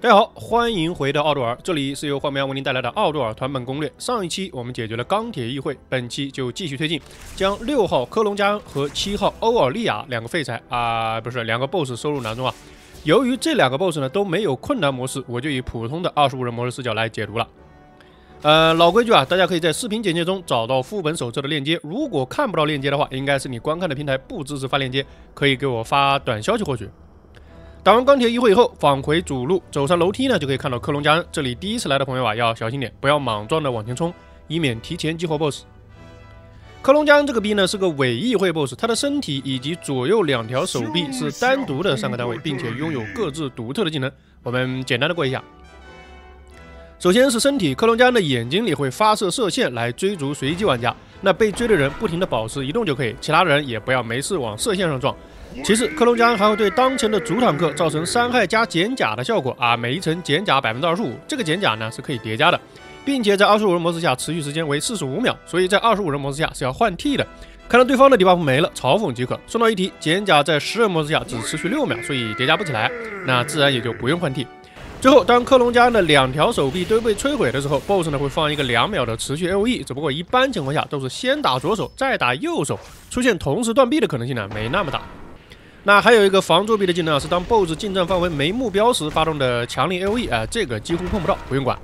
大家好，欢迎回到奥多尔，这里是由幻喵为您带来的奥多尔团本攻略。上一期我们解决了钢铁议会，本期就继续推进，将6号科隆加恩和7号欧尔利亚两个废材两个 BOSS 收入囊中啊。由于这两个 BOSS 呢都没有困难模式，我就以普通的25人模式视角来解读了。老规矩啊，大家可以在视频简介中找到副本手册的链接。如果看不到链接的话，应该是你观看的平台不支持发链接，可以给我发短消息获取。打完钢铁议会以后，返回主路，走上楼梯呢，就可以看到克隆加恩。这里第一次来的朋友啊，要小心点，不要莽撞的往前冲，以免提前激活 BOSS。克隆加恩这个 B 呢是个伪议会 BOSS， 他的身体以及左右2条手臂是单独的3个单位，并且拥有各自独特的技能。我们简单的过一下。首先是身体，克隆加恩的眼睛里会发射射线来追逐随机玩家，那被追的人不停的保持移动就可以，其他人也不要没事往射线上撞。其次，克隆加恩还会对当前的主坦克造成伤害加减甲的效果啊，每一层减甲 25%， 这个减甲呢是可以叠加的，并且在25人模式下持续时间为45秒，所以在25人模式下是要换 T 的。看到对方的 debuff 没了，嘲讽即可。顺道一提，减甲在10人模式下只持续6秒，所以叠加不起来，那自然也就不用换 T。最后，当克隆加恩的2条手臂都被摧毁的时候 ，BOSS 呢会放一个2秒的持续 AOE， 只不过一般情况下都是先打左手再打右手，出现同时断臂的可能性呢没那么大。那还有一个防作弊的技能啊，是当 BOSS 近战范围没目标时发动的强力 AOE， 这个几乎碰不到，不用管。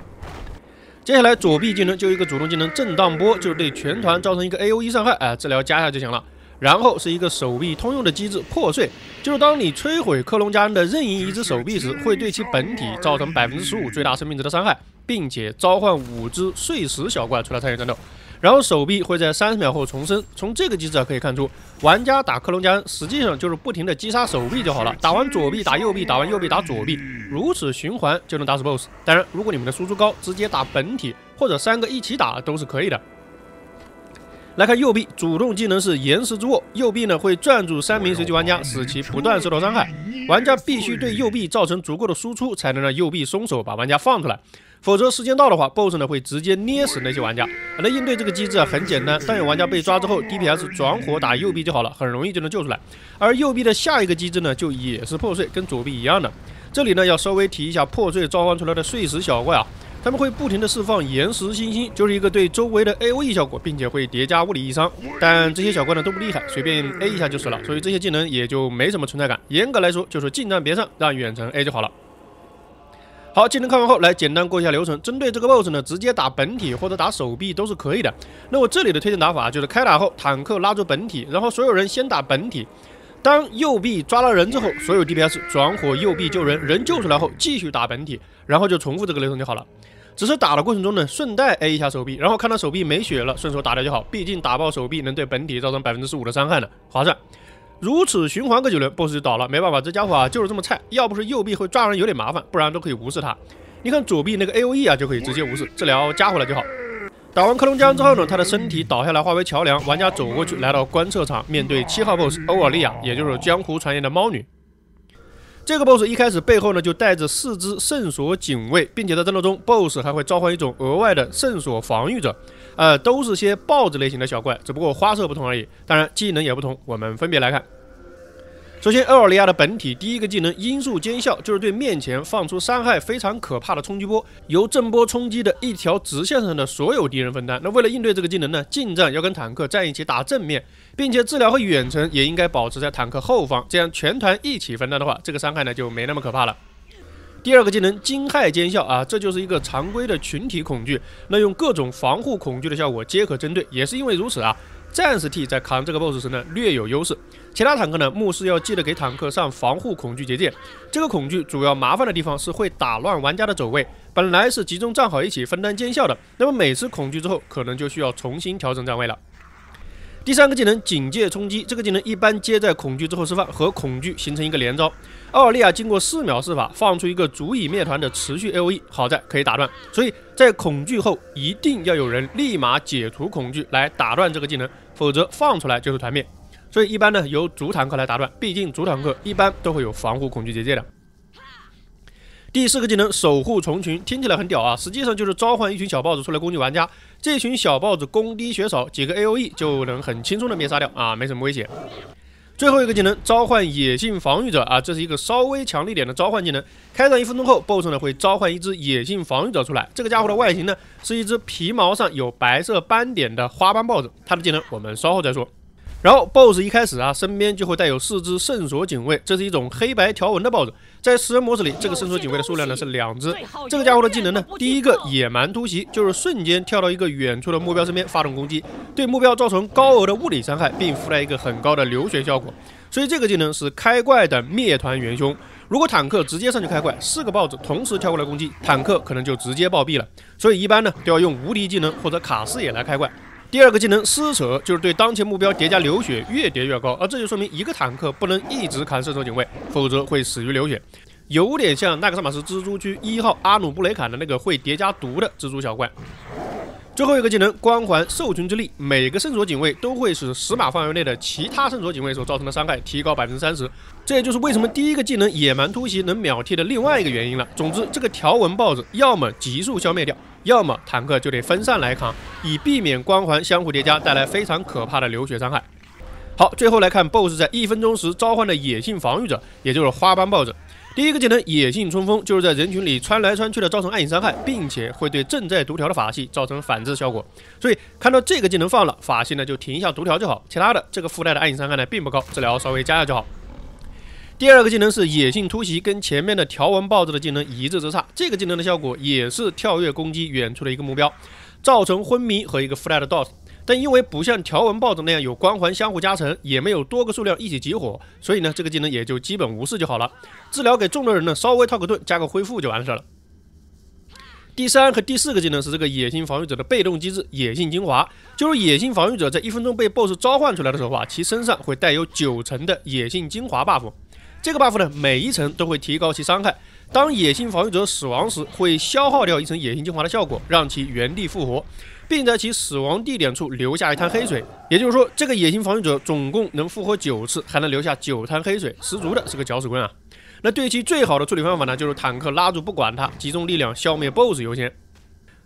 接下来左臂技能就一个主动技能震荡波，就是对全团造成一个 AOE 伤害，治疗加一下就行了。然后是一个手臂通用的机制破碎，就是当你摧毁克隆加恩的任意一只手臂时，会对其本体造成 15% 最大生命值的伤害，并且召唤5只碎石小怪出来参与战斗。然后手臂会在30秒后重生。从这个机制可以看出，玩家打克隆加恩实际上就是不停的击杀手臂就好了，打完左臂打右臂，打完右臂打左臂，如此循环就能打死 BOSS。当然，如果你们的输出高，直接打本体或者3个一起打都是可以的。来看右臂，主动技能是岩石之握，右臂呢会转住3名随机玩家，使其不断受到伤害。玩家必须对右臂造成足够的输出，才能让右臂松手把玩家放出来。否则时间到的话 ，BOSS 呢会直接捏死那些玩家。那应对这个机制很简单，当有玩家被抓之后 ，DPS 转火打右臂就好了，很容易就能救出来。而右臂的下一个机制呢，就也是破碎，跟左臂一样的。这里呢要稍微提一下破碎召唤出来的碎石小怪啊，他们会不停的释放岩石星星，就是一个对周围的 AOE 效果，并且会叠加物理异伤。但这些小怪呢都不厉害，随便 A 一下就死了，所以这些技能也就没什么存在感。严格来说，就是近战别上，让远程 A 就好了。好，技能看完后，来简单过一下流程。针对这个 BOSS 呢，直接打本体或者打手臂都是可以的。那我这里的推荐打法就是开打后，坦克拉住本体，然后所有人先打本体。当右臂抓了人之后，所有 DPS 转火右臂救人，人救出来后继续打本体，然后就重复这个流程就好了。只是打的过程中呢，顺带 A 一下手臂，然后看到手臂没血了，顺手打掉就好。毕竟打爆手臂能对本体造成 15% 的伤害呢，划算。如此循环个9轮 ，BOSS 就倒了。没办法，这家伙啊就是这么菜，要不是右臂会抓人有点麻烦，不然都可以无视他。你看左臂那个 AOE 啊，就可以直接无视，治疗加回来就好。打完克隆加恩之后呢，他的身体倒下来化为桥梁，玩家走过去，来到观测场，面对7号 BOSS 欧尔利亚，也就是江湖传言的猫女。这个 BOSS 一开始背后呢就带着4只圣所警卫，并且在战斗中 BOSS 还会召唤一种额外的圣所防御者，都是些豹子类型的小怪，只不过花色不同而已。当然技能也不同，我们分别来看。首先，欧尔利亚的本体第一个技能音速尖啸，就是对面前放出伤害非常可怕的冲击波，由震波冲击的一条直线上的所有敌人分担。那为了应对这个技能呢，近战要跟坦克站一起打正面，并且治疗和远程也应该保持在坦克后方，这样全团一起分担的话，这个伤害呢就没那么可怕了。第二个技能惊骇尖啸啊，这就是一个常规的群体恐惧，那用各种防护恐惧的效果皆可针对。也是因为如此啊，战士 T 在扛这个 BOSS 时呢略有优势。其他坦克呢，牧师要记得给坦克上防护恐惧结界。这个恐惧主要麻烦的地方是会打乱玩家的走位，本来是集中站好一起分担尖啸的，那么每次恐惧之后，可能就需要重新调整站位了。第3个技能警戒冲击，这个技能一般接在恐惧之后释放，和恐惧形成一个连招。奥尔利亚经过4秒释法，放出一个足以灭团的持续 AOE， 好在可以打断，所以在恐惧后一定要有人立马解除恐惧来打断这个技能，否则放出来就是团灭。所以一般呢由主坦克来打断，毕竟主坦克一般都会有防护恐惧结界的。第4个技能守护虫群，听起来很屌啊，实际上就是召唤一群小豹子出来攻击玩家。这群小豹子攻低血少，几个 AOE 就能很轻松的灭杀掉啊，没什么威胁。最后一个技能召唤野性防御者啊，这是一个稍微强力点的召唤技能。开战1分钟后 ，BOSS 呢会召唤一只野性防御者出来。这个家伙的外形呢是一只皮毛上有白色斑点的花斑豹子，它的技能我们稍后再说。然后 BOSS 一开始啊，身边就会带有4只圣所警卫，这是一种黑白条纹的豹子。在食人模式里，这个圣所警卫的数量呢是2只。这个家伙的技能呢，第一个野蛮突袭，就是瞬间跳到一个远处的目标身边发动攻击，对目标造成高额的物理伤害，并附带一个很高的流血效果。所以这个技能是开怪的灭团元凶。如果坦克直接上去开怪，4个豹子同时跳过来攻击，坦克可能就直接暴毙了。所以一般呢都要用无敌技能或者卡视野来开怪。第二个技能撕扯，就是对当前目标叠加流血，越叠越高，而这就说明一个坦克不能一直砍射手警卫，否则会死于流血，有点像纳克萨玛斯蜘蛛区1号阿努布雷坎的那个会叠加毒的蜘蛛小怪。最后一个技能光环兽群之力，每个圣所警卫都会使10码范围内的其他圣所警卫所造成的伤害提高 30%， 这也就是为什么第一个技能野蛮突袭能秒替的另外一个原因了。总之，这个条纹豹子要么急速消灭掉，要么坦克就得分散来扛，以避免光环相互叠加带来非常可怕的流血伤害。好，最后来看 BOSS 在1分钟时召唤的野性防御者，也就是花斑豹子。第一个技能野性冲锋，就是在人群里穿来穿去的造成暗影伤害，并且会对正在读条的法系造成反制效果。所以看到这个技能放了，法系呢就停一下读条就好，其他的这个附带的暗影伤害呢并不高，治疗稍微加下就好。第二个技能是野性突袭，跟前面的条纹豹子的技能一字之差。这个技能的效果也是跳跃攻击远处的一个目标，造成昏迷和一个附带的 DOS。但因为不像条纹豹子那样有光环相互加成，也没有多个数量一起集火，所以呢这个技能也就基本无视就好了。治疗给中的人呢稍微套个盾，加个恢复就完事了。第3和第4个技能是这个野性防御者的被动机制野性精华，就是野性防御者在1分钟被 BOSS 召唤出来的时候啊，其身上会带有90%的野性精华 buff。这个 buff 呢，每一层都会提高其伤害。当野性防御者死亡时，会消耗掉1层野性精华的效果，让其原地复活，并在其死亡地点处留下一滩黑水。也就是说，这个野性防御者总共能复活9次，还能留下9滩黑水，十足的是个搅屎棍啊！那对其最好的处理方法呢，就是坦克拉住不管它，集中力量消灭 BOSS 优先。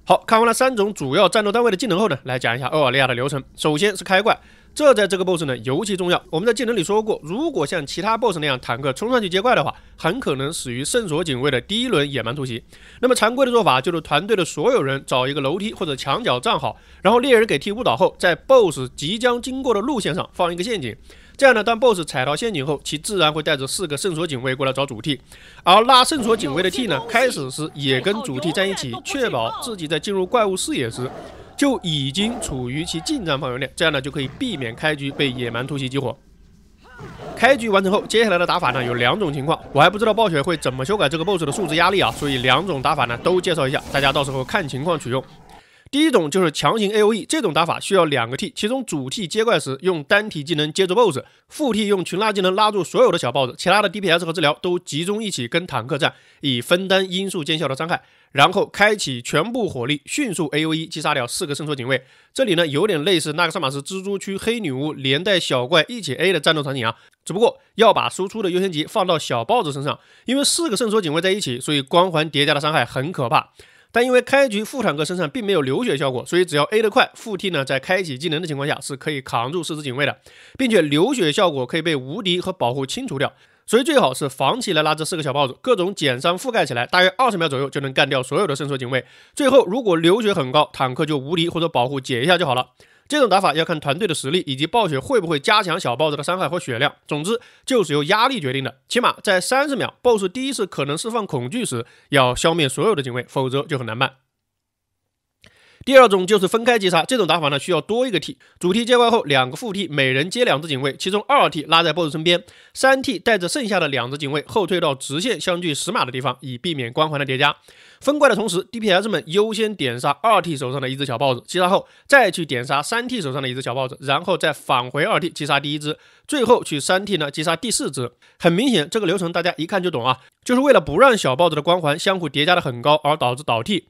好，看完了3种主要战斗单位的技能后呢，来讲一下欧尔利亚的流程。首先是开怪。这在这个 BOSS 呢尤其重要。我们在技能里说过，如果像其他 BOSS 那样坦克冲上去接怪的话，很可能死于圣所警卫的第1轮野蛮突袭。那么常规的做法就是团队的所有人找一个楼梯或者墙角站好，然后猎人给替误导后，在 BOSS 即将经过的路线上放一个陷阱。这样呢，当 BOSS 踩到陷阱后，其自然会带着4个圣所警卫过来找主 T， 而拉圣所警卫的 T 呢，开始时也跟主 T 站一起，确保自己在进入怪物视野时就已经处于其近战范围内，这样呢就可以避免开局被野蛮突袭激活。开局完成后，接下来的打法呢有2种情况，我还不知道暴雪会怎么修改这个 BOSS 的数值压力啊，所以2种打法呢都介绍一下，大家到时候看情况取用。第一种就是强行 AOE， 这种打法需要2个 T， 其中主 T 接怪时用单体技能接住 BOSS， 副 T 用群拉技能拉住所有的小 BOSS， 其他的 DPS 和治疗都集中一起跟坦克战，以分担因素见效的伤害，然后开启全部火力，迅速 AOE 击杀掉4个圣所警卫。这里呢有点类似纳克萨玛斯蜘蛛区黑女巫连带小怪一起 A 的战斗场景啊，只不过要把输出的优先级放到小 BOSS 身上，因为4个圣所警卫在一起，所以光环叠加的伤害很可怕。但因为开局副坦克身上并没有流血效果，所以只要 A 得快，副 T 呢在开启技能的情况下是可以扛住4只警卫的，并且流血效果可以被无敌和保护清除掉，所以最好是防起来拉这4个小豹子，各种减伤覆盖起来，大约20秒左右就能干掉所有的圣所警卫。最后如果流血很高，坦克就无敌或者保护解一下就好了。这种打法要看团队的实力以及暴雪会不会加强小 BOSS 的伤害或血量，总之就是由压力决定的。起码在30秒 BOSS 第一次可能释放恐惧时，要消灭所有的警卫，否则就很难办。第2种就是分开击杀，这种打法呢需要多一个 T， 主 T 接怪后2个副 T 每人接2只警卫，其中2 T 拉在 BOSS 身边，3 T 带着剩下的2只警卫后退到直线相距10码的地方，以避免光环的叠加。分怪的同时 ，DPS 们优先点杀2 T 手上的1只小豹子，击杀后再去点杀3 T 手上的1只小豹子，然后再返回2 T 击杀第1只，最后去3 T 呢击杀第4只。很明显，这个流程大家一看就懂啊，就是为了不让小豹子的光环相互叠加的很高而导致倒 T。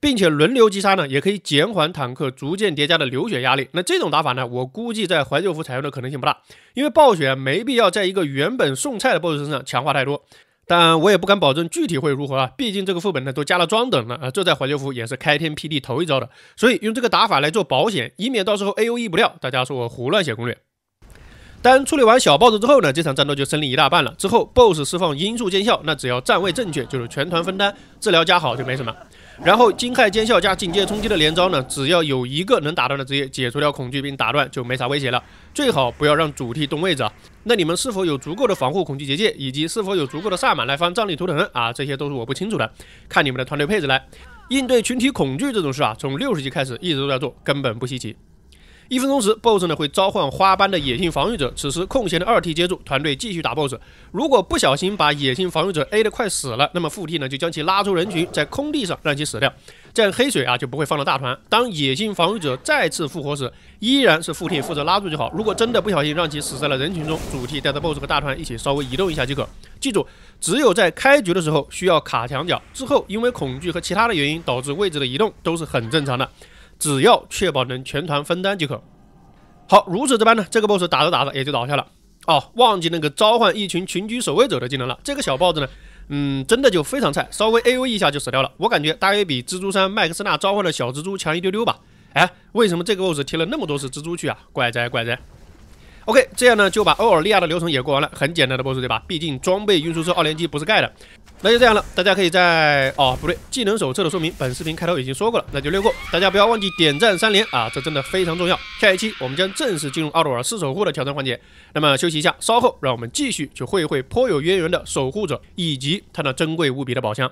并且轮流击杀呢，也可以减缓坦克逐渐叠加的流血压力。那这种打法呢，我估计在怀旧服采用的可能性不大，因为暴雪没必要在一个原本送菜的 BOSS 身上强化太多。但我也不敢保证具体会如何啊，毕竟这个副本呢都加了装等了这在怀旧服也是开天辟地头一招的，所以用这个打法来做保险，以免到时候 AOE 不掉，大家说我胡乱写攻略。当处理完小 BOSS 之后呢，这场战斗就胜利一大半了。之后 BOSS 释放音速见效，那只要站位正确就是全团分担，治疗加好就没什么。然后惊骇见效加警戒冲击的连招呢，只要有一个能打断的职业解除掉恐惧并打断，就没啥威胁了。最好不要让主 T 动位置啊。那你们是否有足够的防护恐惧结界，以及是否有足够的萨满来放瘴疠图腾啊？这些都是我不清楚的，看你们的团队配置来。应对群体恐惧这种事啊，从60级开始一直都在做，根本不稀奇。1分钟时 ，BOSS 呢会召唤花斑的野性防御者，此时空闲的2T 接住，团队继续打 BOSS。如果不小心把野性防御者 A 的快死了，那么副 T 呢就将其拉出人群，在空地上让其死掉，这样黑水啊就不会放到大团。当野性防御者再次复活时，依然是副 T 负责拉住就好。如果真的不小心让其死在了人群中，主 T 带着 BOSS 和大团一起稍微移动一下即可。记住，只有在开局的时候需要卡墙角，之后因为恐惧和其他的原因导致位置的移动都是很正常的，只要确保能全团分担即可。好，如此这般呢，这个 BOSS 打着打着也就倒下了。哦，忘记那个召唤一群群居守卫者的技能了。这个小 BOSS 呢，真的就非常菜，稍微 AoE 一下就死掉了。我感觉大约比蜘蛛山麦克斯纳召唤的小蜘蛛强一丢丢吧。哎，为什么这个 BOSS 贴了那么多次蜘蛛去啊？怪哉怪哉。OK， 这样呢就把欧尔利亚的流程也过完了，很简单的 BOSS 对吧？毕竟装备运输车2连击不是盖的。那就这样了，大家可以在不对，技能手册的说明本视频开头已经说过了，那就略过。大家不要忘记点赞3连啊，这真的非常重要。下一期我们将正式进入奥多尔4守护的挑战环节。那么休息一下，稍后让我们继续去会一会颇有渊源的守护者以及他那珍贵无比的宝箱。